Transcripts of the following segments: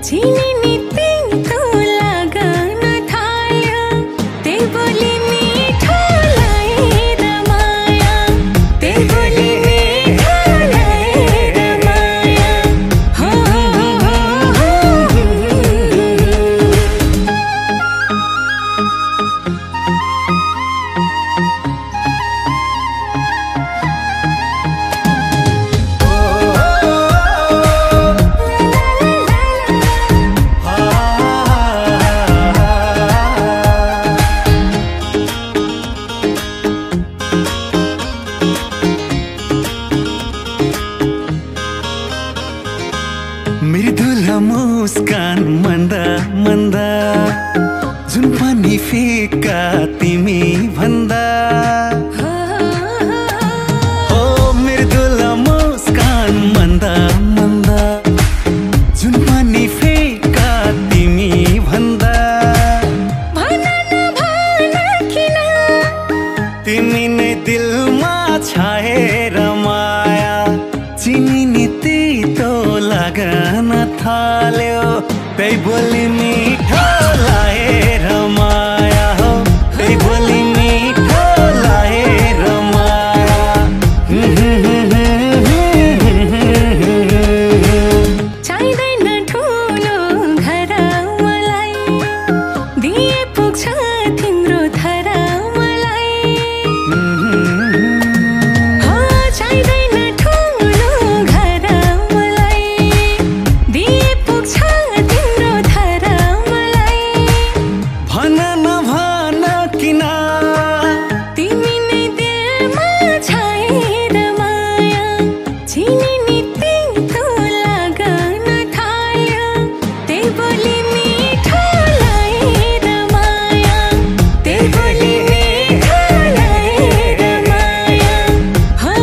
चिनी नि तितो लागन थाल्यो त्यही बोली मिठो लाएर माया त्यही बोली मिठो लाएर माया हो मृदुला मुस्कान मन्दा मन्दा जुन पनि फिका तिमी भन्दा हो मृदुला मुस्कान मन्दा मन्दा जुन पनि फिका तिमी भन्दा भन न भन किन तिमी नै दिलमा छाएर माया चिनी नि तितो लागन थाल्यो त्यही बोली मिठो लाएर माया हो त्यही बोली मिठो लाएर माया चाहिँदैन ठुलो घर मलाई दिए पुग्छ तिम्रो थर मलाई हो चाहिँदैन ठुलो घर मलाई दिए पुग्छ तिम्रो थर मलाई भन न भन किन तिमी नै दिलमा छाएर माया चिनी नि तितो लागन थाल्यो त्यही बोली मिठो लाएर माया त्यही बोली मिठो लाएर माया हो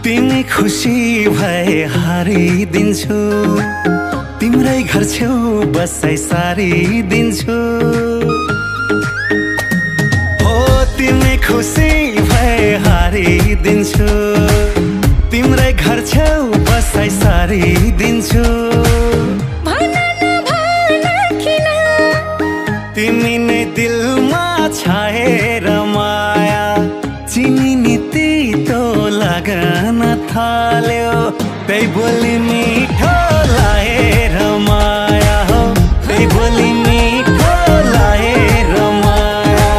तिमी खुसी भए हारिदिन्छु तिम्रै घर छेउ बसाइ सारिदिन्छु हो तिमी खुसी भए हारिदिन्छु तिम्रै घर छेउ बसाइ सारिदिन्छु भन न भन किन तिमी नै दिलमा छाएर माया चिनी नि तितो लागन थाल्यो त्यही बोली मिठो लाएर माया हो त्यही बोली मिठो लाएर माया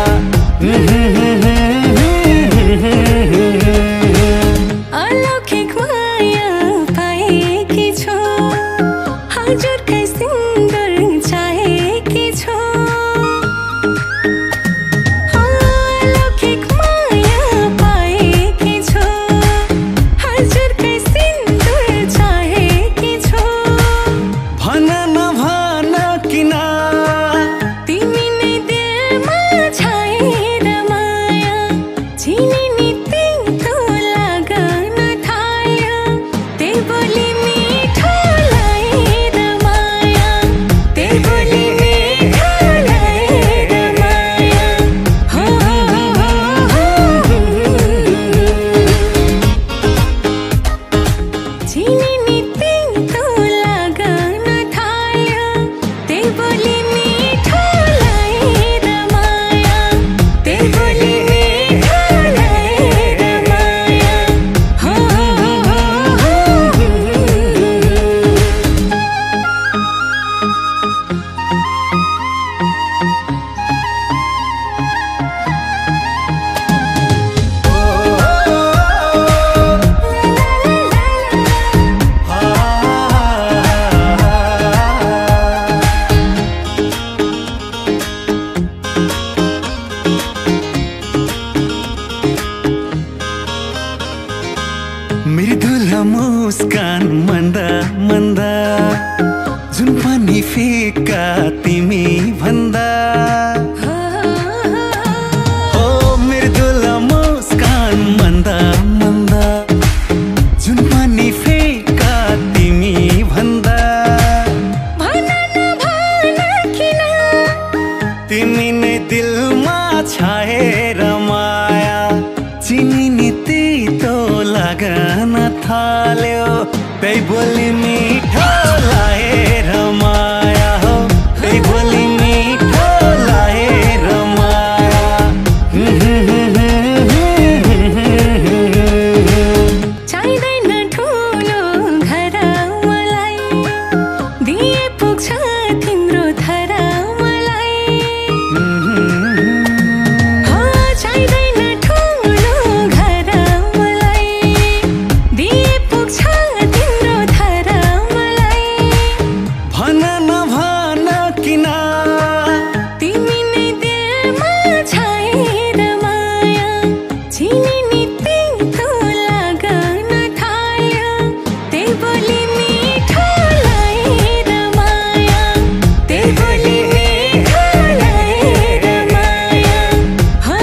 अलौकिक माया पाएकी छु हजुरकै सिन्दुर चाहेकी छु अलौकिक माया पाएकी छु हजुरकै सिन्दुर चाहेकी छु मन्दा मन्दा जुन पनि फिका तिमी भन्दा हो मृदुला मुस्कान मन्दा मन्दा जुन पनि फिका तिमी भन्दा तिमी नै दिलमा छाएर माया चिनी नि तितो लागन थाल्यो त्यही बोली मिठो लाएर माया हो त्यही बोली मिठो लाएर माया चाहिँदैन ठुलो घर मलाई दिए पुग्छ तिम्रो थर मलाई हो चाहिँदैन ठुलो घर मलाई दिए पुग्छ तिम्रो थर मलाई भन नभन किन तिमी नै दिलमा छाएर माया चिनी नि तितो लागन थाल्यो त्यही बोली मिठो लाएर माया त्यही बोली मिठो लाएर माया हो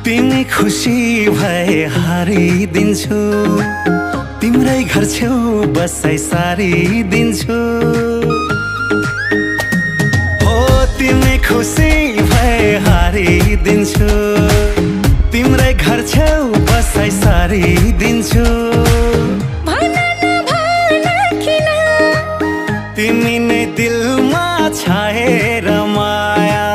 तिमी खुसी भए हारिदिन्छु तिम्रै घर छेउ बसाइ सारिदिन्छु हो तिमी खुसी भए हारिदिन्छु तिम्रै घर छेउ बसाइ सारिदिन्छु भन नभन किन तिमी नै दिलमा छाएर माया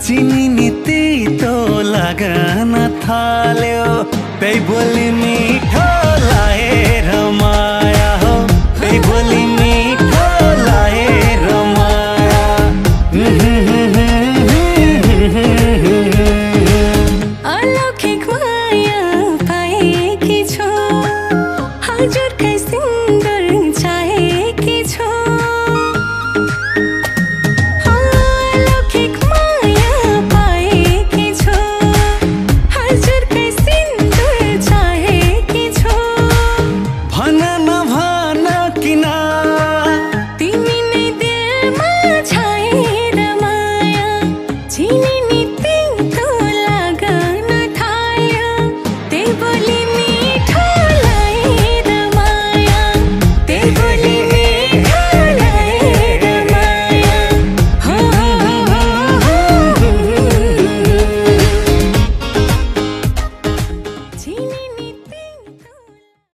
चिनी नि तितो लागन थाल्यो त्यही बोली मिठो लाएर माया हो त्यही बोली मिठो लाएर माया अलौकिक माया पाएकी छु हजुरकै